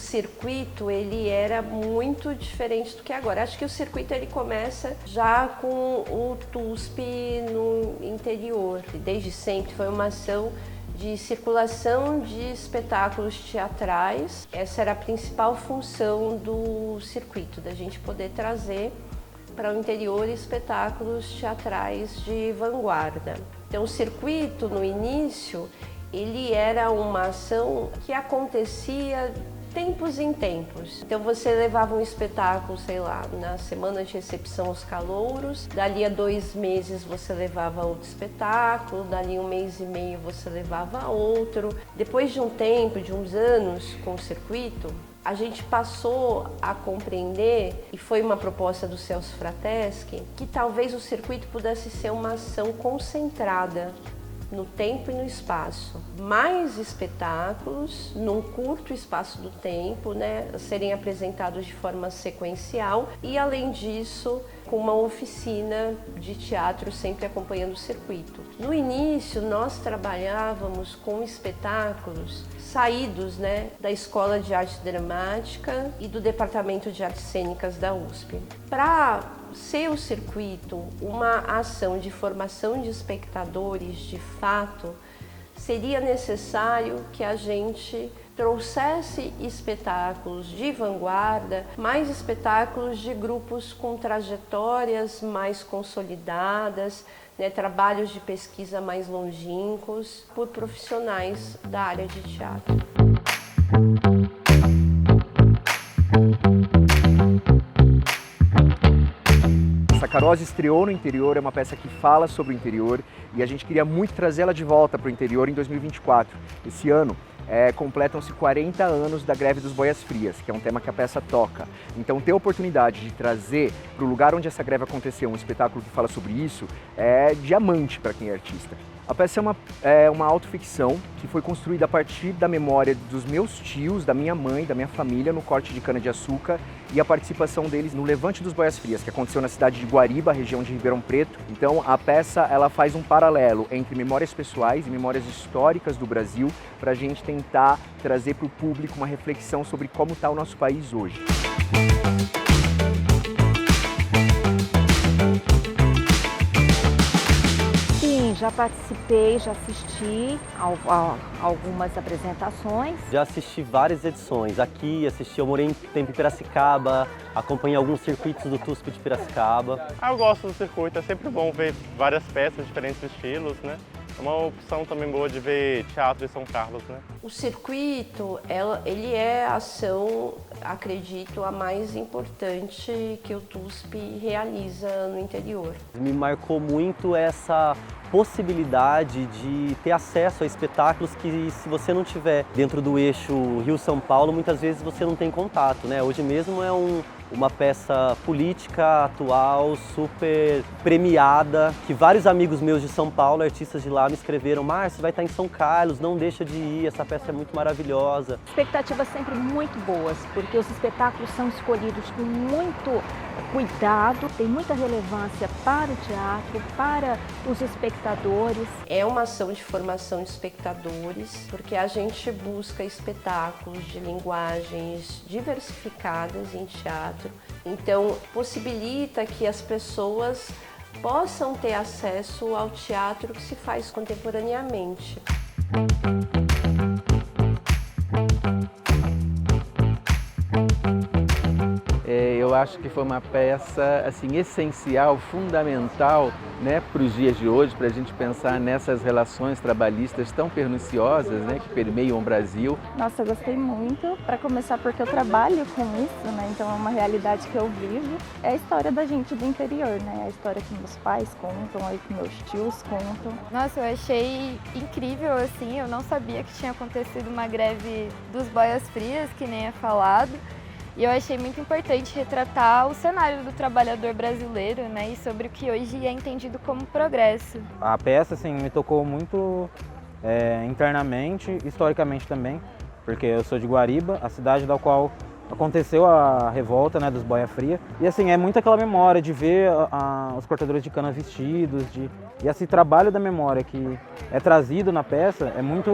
circuito ele era muito diferente do que é agora. Acho que o circuito ele começa já com o TUSP no interior. Desde sempre foi uma ação de circulação de espetáculos teatrais. Essa era a principal função do circuito, da gente poder trazer para o interior espetáculos teatrais de vanguarda. Então, o circuito, no início, ele era uma ação que acontecia tempos em tempos. Então você levava um espetáculo, sei lá, na semana de recepção aos calouros, dali a 2 meses você levava outro espetáculo, dali 1 mês e meio você levava outro. Depois de um tempo, de uns anos com o circuito, a gente passou a compreender, e foi uma proposta do Celso Frateschi, que talvez o circuito pudesse ser uma ação concentrada no tempo e no espaço. Mais espetáculos num curto espaço do tempo, né, serem apresentados de forma sequencial e, além disso, com uma oficina de teatro sempre acompanhando o circuito. No início, nós trabalhávamos com espetáculos saídos, né, da Escola de Arte Dramática e do Departamento de Artes Cênicas da USP. Para ser o circuito uma ação de formação de espectadores de fato, seria necessário que a gente trouxesse espetáculos de vanguarda, mais espetáculos de grupos com trajetórias mais consolidadas, né, trabalhos de pesquisa mais longínquos, por profissionais da área de teatro. Sacarose estreou no interior, é uma peça que fala sobre o interior e a gente queria muito trazê-la de volta para o interior em 2024. Esse ano completam-se 40 anos da greve dos Boias Frias, que é um tema que a peça toca. Então ter a oportunidade de trazer para o lugar onde essa greve aconteceu um espetáculo que fala sobre isso é diamante para quem é artista. A peça é uma autoficção que foi construída a partir da memória dos meus tios, da minha mãe, da minha família no corte de cana-de-açúcar e a participação deles no Levante dos Boias Frias, que aconteceu na cidade de Guariba, região de Ribeirão Preto. Então a peça ela faz um paralelo entre memórias pessoais e memórias históricas do Brasil para a gente tentar trazer para o público uma reflexão sobre como está o nosso país hoje. Já participei, já assisti a algumas apresentações. Já assisti várias edições. Aqui eu morei um tempo em Piracicaba, acompanhei alguns circuitos do TUSP de Piracicaba. Eu gosto do circuito, é sempre bom ver várias peças, diferentes estilos, né? É uma opção também boa de ver teatro de São Carlos, né? O circuito, ele é a ação, acredito, a mais importante que o TUSP realiza no interior. Me marcou muito essa possibilidade de ter acesso a espetáculos que, se você não tiver dentro do eixo Rio-São Paulo, muitas vezes você não tem contato, né? Hoje mesmo é uma peça política atual, super premiada, que vários amigos meus de São Paulo, artistas de lá, me escreveram: Márcio, vai estar em São Carlos, não deixa de ir, essa peça é muito maravilhosa. Expectativas sempre muito boas, porque os espetáculos são escolhidos com muito cuidado, tem muita relevância para o teatro, para os espectadores. É uma ação de formação de espectadores, porque a gente busca espetáculos de linguagens diversificadas em teatro. Então, possibilita que as pessoas possam ter acesso ao teatro que se faz contemporaneamente. Eu acho que foi uma peça assim, essencial, fundamental, né, para os dias de hoje, para a gente pensar nessas relações trabalhistas tão perniciosas, né, que permeiam o Brasil. Nossa, eu gostei muito, para começar porque eu trabalho com isso, né, então é uma realidade que eu vivo. É a história da gente do interior, né, a história que meus pais contam, aí que meus tios contam. Nossa, eu achei incrível, assim, eu não sabia que tinha acontecido uma greve dos Boias Frias, que nem é falado. E eu achei muito importante retratar o cenário do trabalhador brasileiro, né, e sobre o que hoje é entendido como progresso. A peça assim, me tocou muito internamente, historicamente também, porque eu sou de Guariba, a cidade da qual aconteceu a revolta, né, dos Boia Fria. E assim, é muito aquela memória de ver os cortadores de cana vestidos, e esse trabalho da memória que é trazido na peça é muito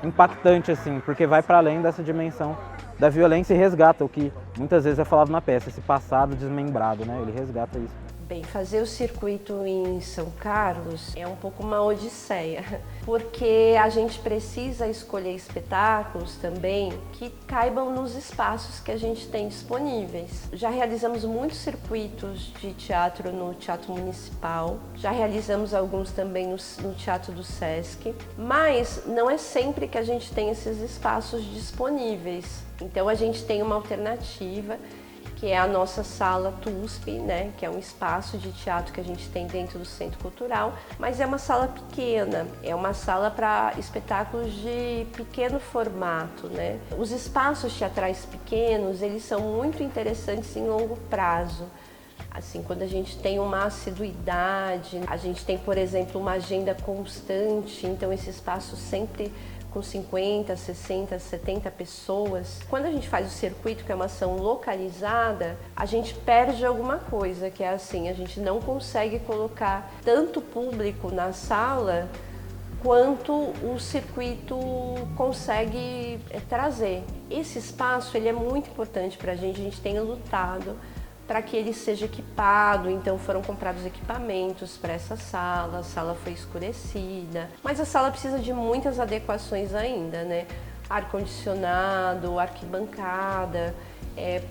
impactante, assim, porque vai para além dessa dimensão da violência e resgata o que muitas vezes é falado na peça, esse passado desmembrado, né? Ele resgata isso. Bem, fazer o circuito em São Carlos é um pouco uma odisseia, porque a gente precisa escolher espetáculos também que caibam nos espaços que a gente tem disponíveis. Já realizamos muitos circuitos de teatro no Teatro Municipal, já realizamos alguns também no Teatro do Sesc, mas não é sempre que a gente tem esses espaços disponíveis. Então a gente tem uma alternativa, que é a nossa sala TUSP, né, que é um espaço de teatro que a gente tem dentro do Centro Cultural, mas é uma sala pequena, é uma sala para espetáculos de pequeno formato, né. Os espaços teatrais pequenos, eles são muito interessantes em longo prazo. Assim, quando a gente tem uma assiduidade, a gente tem, por exemplo, uma agenda constante, então esse espaço sempre com 50, 60, 70 pessoas. Quando a gente faz o circuito, que é uma ação localizada, a gente perde alguma coisa, que é assim, a gente não consegue colocar tanto público na sala quanto o circuito consegue trazer. Esse espaço ele é muito importante para a gente tem lutado para que ele seja equipado, então foram comprados equipamentos para essa sala, a sala foi escurecida, mas a sala precisa de muitas adequações ainda, né? Ar-condicionado, arquibancada,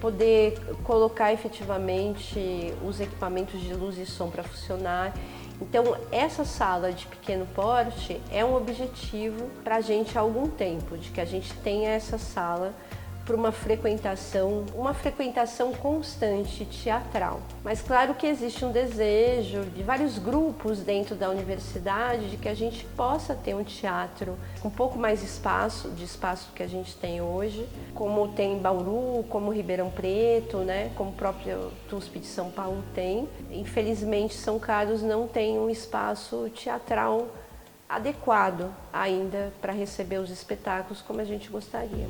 poder colocar efetivamente os equipamentos de luz e som para funcionar. Então, essa sala de pequeno porte é um objetivo para a gente há algum tempo, de que a gente tenha essa sala para uma frequentação constante teatral. Mas claro que existe um desejo de vários grupos dentro da universidade de que a gente possa ter um teatro com um pouco mais espaço do que a gente tem hoje, como tem em Bauru, como Ribeirão Preto, né, como o próprio TUSP de São Paulo tem. Infelizmente, São Carlos não tem um espaço teatral adequado ainda para receber os espetáculos como a gente gostaria.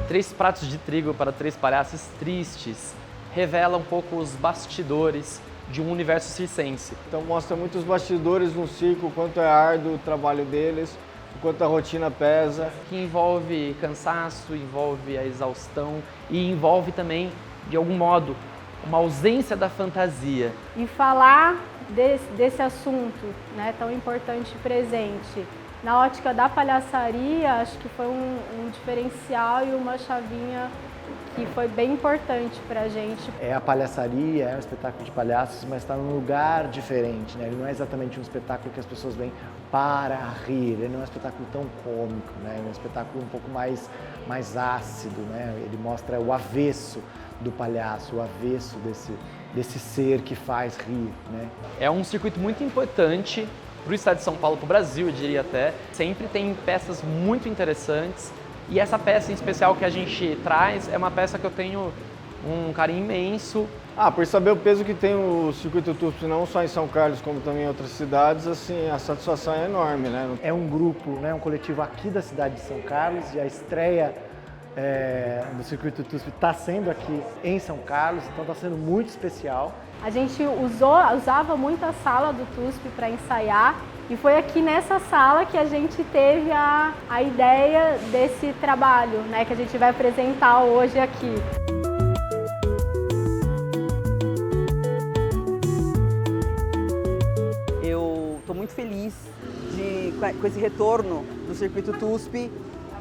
Três Pratos de Trigo para Três Palhaços Tristes revela um pouco os bastidores de um universo circense. Então mostra muito os bastidores no circo, o quanto é árduo o trabalho deles, o quanto a rotina pesa. Que envolve cansaço, envolve a exaustão e envolve também, de algum modo, uma ausência da fantasia. E falar desse assunto, né, tão importante e presente, na ótica da palhaçaria, acho que foi um diferencial e uma chavinha que foi bem importante pra gente. É a palhaçaria, é um espetáculo de palhaços, mas está num lugar diferente, né? Ele não é exatamente um espetáculo que as pessoas vêm para rir, ele não é um espetáculo tão cômico, né? Ele é um espetáculo um pouco mais ácido, né? Ele mostra o avesso do palhaço, o avesso desse ser que faz rir, né? É um circuito muito importante para o estado de São Paulo, para o Brasil, eu diria até. Sempre tem peças muito interessantes e essa peça em especial que a gente traz é uma peça que eu tenho um carinho imenso. Por saber o peso que tem o circuito TUSP, não só em São Carlos, como também em outras cidades, assim, a satisfação é enorme, né? É um grupo, né, um coletivo aqui da cidade de São Carlos e a estreia do circuito TUSP está sendo aqui em São Carlos, então está sendo muito especial. A gente usava muito a sala do TUSP para ensaiar e foi aqui nessa sala que a gente teve a ideia desse trabalho, né, que a gente vai apresentar hoje aqui. Eu estou muito feliz com esse retorno do circuito TUSP,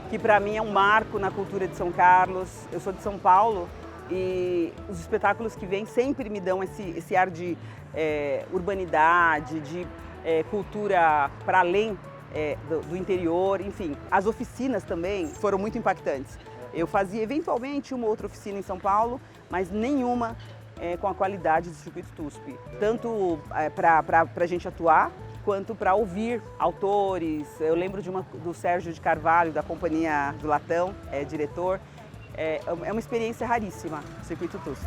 que para mim é um marco na cultura de São Carlos. Eu sou de São Paulo e os espetáculos que vêm sempre me dão esse ar de urbanidade, de cultura para além do interior, enfim. As oficinas também foram muito impactantes. Eu fazia eventualmente uma outra oficina em São Paulo, mas nenhuma com a qualidade do circuito TUSP. Tanto para a gente atuar, quanto para ouvir autores. Eu lembro do Sérgio de Carvalho, da Companhia do Latão, diretor. É uma experiência raríssima, o circuito TUSP.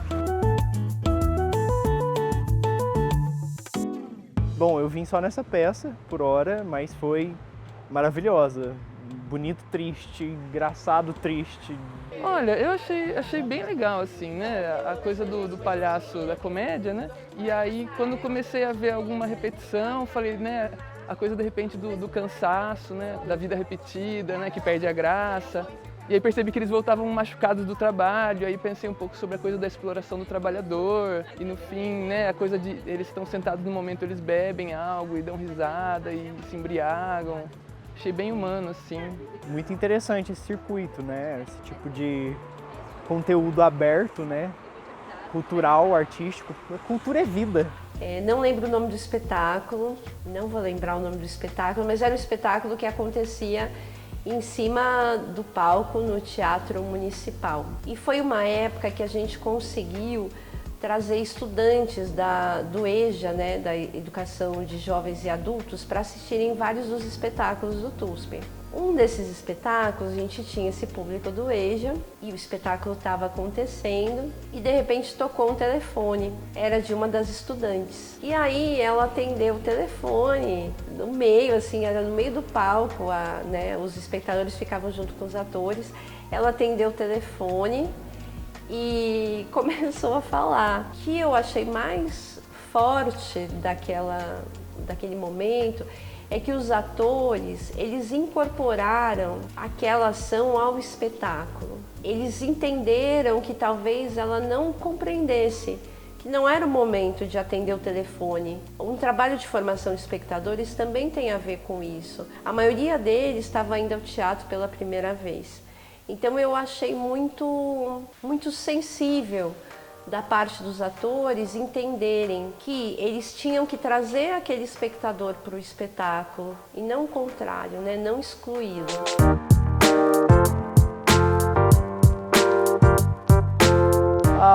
Bom, eu vim só nessa peça, por hora, mas foi maravilhosa. Bonito, triste, engraçado, triste. Olha, eu achei bem legal, assim, né? A coisa do palhaço da comédia, né? E aí, quando comecei a ver alguma repetição, falei, né? a coisa de repente do cansaço, né, da vida repetida, né, que perde a graça. E aí percebi que eles voltavam machucados do trabalho, aí pensei um pouco sobre a coisa da exploração do trabalhador e no fim, né, a coisa de eles estão sentados no momento, eles bebem algo e dão risada e se embriagam. Achei bem humano, assim. Muito interessante esse circuito, né? Esse tipo de conteúdo aberto, né? Cultural, artístico. Cultura é vida. Não lembro o nome do espetáculo, não vou lembrar o nome do espetáculo, mas era um espetáculo que acontecia em cima do palco no Teatro Municipal. E foi uma época que a gente conseguiu trazer estudantes do EJA, né, da Educação de Jovens e Adultos, para assistirem vários dos espetáculos do TUSP. Um desses espetáculos, a gente tinha esse público do EJA e o espetáculo estava acontecendo e de repente tocou um telefone, era de uma das estudantes. E aí ela atendeu o telefone no meio, assim, era no meio do palco, né, os espectadores ficavam junto com os atores, ela atendeu o telefone e começou a falar. O que eu achei mais forte daquele momento é que os atores, eles incorporaram aquela ação ao espetáculo. Eles entenderam que talvez ela não compreendesse, que não era o momento de atender o telefone. Um trabalho de formação de espectadores também tem a ver com isso. A maioria deles estava indo ao teatro pela primeira vez. Então eu achei muito sensível da parte dos atores entenderem que eles tinham que trazer aquele espectador para o espetáculo e não o contrário, né? Não excluí-lo.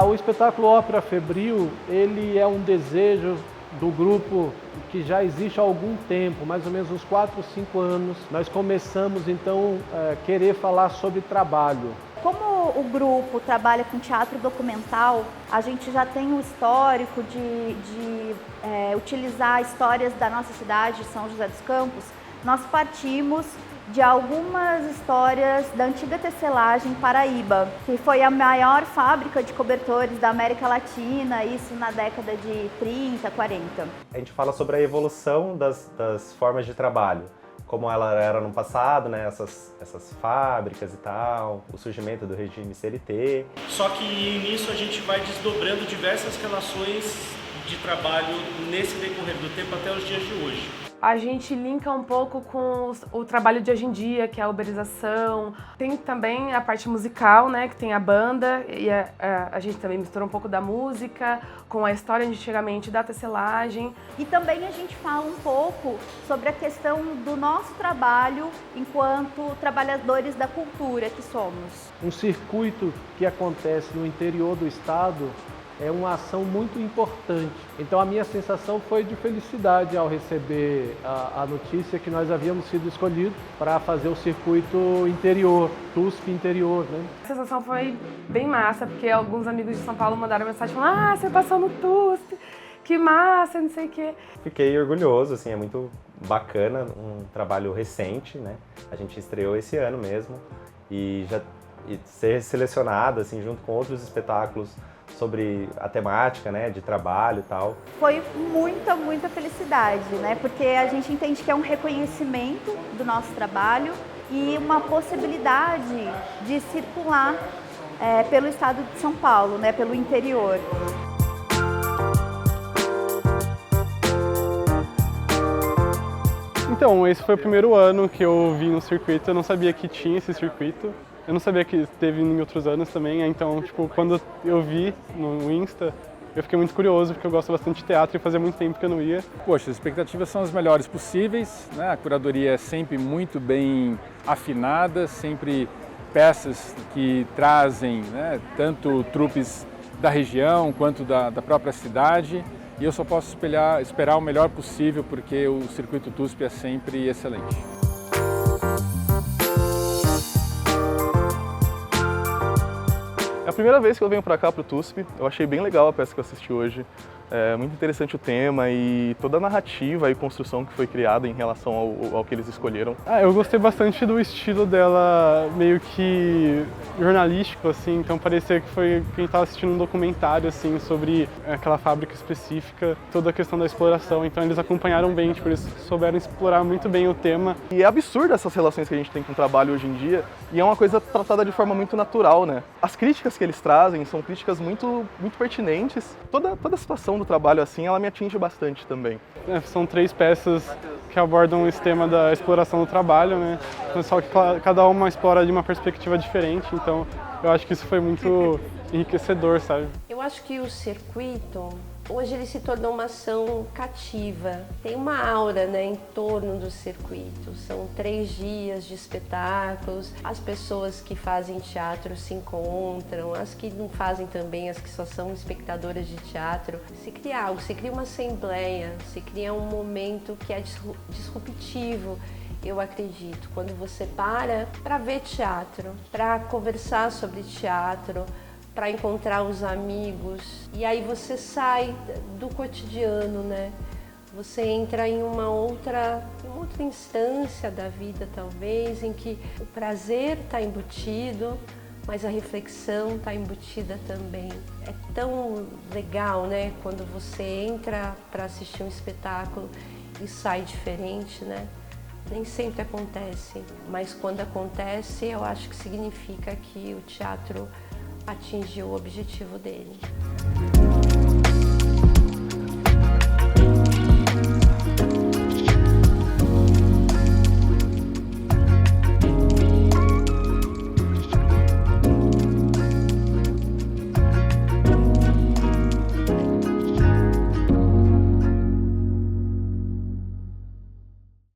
O espetáculo Ópera Febril, ele é um desejo do grupo que já existe há algum tempo, mais ou menos uns 4 ou 5 anos. Nós começamos então a querer falar sobre trabalho. Como o grupo trabalha com teatro documental, a gente já tem um histórico de utilizar histórias da nossa cidade, São José dos Campos. Nós partimos de algumas histórias da antiga tecelagem Paraíba, que foi a maior fábrica de cobertores da América Latina, isso na década de 30, 40. A gente fala sobre a evolução das formas de trabalho, como ela era no passado, né, essas fábricas e tal, o surgimento do regime CLT. Só que nisso a gente vai desdobrando diversas relações de trabalho nesse decorrer do tempo até os dias de hoje. A gente linka um pouco com o trabalho de hoje em dia, que é a uberização. Tem também a parte musical, né, que tem a banda, e a gente também mistura um pouco da música com a história de antigamente da tecelagem. E também a gente fala um pouco sobre a questão do nosso trabalho enquanto trabalhadores da cultura que somos. Um circuito que acontece no interior do estado é uma ação muito importante. Então a minha sensação foi de felicidade ao receber a notícia que nós havíamos sido escolhidos para fazer o circuito interior, TUSP interior, né? A sensação foi bem massa, porque alguns amigos de São Paulo mandaram mensagem falando: você passou no TUSP, que massa, não sei o quê. Fiquei orgulhoso, assim, é muito bacana, um trabalho recente, né? A gente estreou esse ano mesmo e ser selecionado, assim, junto com outros espetáculos sobre a temática, né, de trabalho e tal. Foi muita felicidade, né, porque a gente entende que é um reconhecimento do nosso trabalho e uma possibilidade de circular pelo estado de São Paulo, né, pelo interior. Então, esse foi o primeiro ano que eu vim no circuito, eu não sabia que tinha esse circuito. Eu não sabia que teve em outros anos também, então, tipo, quando eu vi no Insta, eu fiquei muito curioso, porque eu gosto bastante de teatro e fazia muito tempo que eu não ia. Poxa, as expectativas são as melhores possíveis, né? A curadoria é sempre muito bem afinada, sempre peças que trazem, né, tanto trupes da região quanto da própria cidade, e eu só posso esperar o melhor possível, porque o circuito TUSP é sempre excelente. É a primeira vez que eu venho pra cá, pro TUSP. Eu achei bem legal a peça que eu assisti hoje. É muito interessante o tema e toda a narrativa e construção que foi criada em relação ao que eles escolheram. Eu gostei bastante do estilo dela, meio que jornalístico, assim, então parecia que a gente estava assistindo um documentário assim, sobre aquela fábrica específica, toda a questão da exploração, então eles acompanharam bem, tipo, eles souberam explorar muito bem o tema. E é absurdo essas relações que a gente tem com o trabalho hoje em dia, e é uma coisa tratada de forma muito natural, né? As críticas que eles trazem são críticas muito pertinentes. Toda a situação do trabalho assim, ela me atinge bastante também. São 3 peças que abordam esse tema da exploração do trabalho, né? Só que cada uma explora de uma perspectiva diferente, então eu acho que isso foi muito enriquecedor, sabe? Eu acho que o circuito, hoje ele se tornou uma ação cativa. Tem uma aura, né, em torno do circuito. São 3 dias de espetáculos, as pessoas que fazem teatro se encontram, as que não fazem também, as que só são espectadoras de teatro. Se cria algo, se cria uma assembleia, se cria um momento que é disruptivo. Eu acredito, quando você para ver teatro, para conversar sobre teatro, para encontrar os amigos, e aí você sai do cotidiano, né? Você entra em uma outra instância da vida, talvez, em que o prazer está embutido, mas a reflexão está embutida também. É tão legal, né? Quando você entra para assistir um espetáculo e sai diferente, né? Nem sempre acontece, mas quando acontece, eu acho que significa que o teatro atingiu o objetivo dele.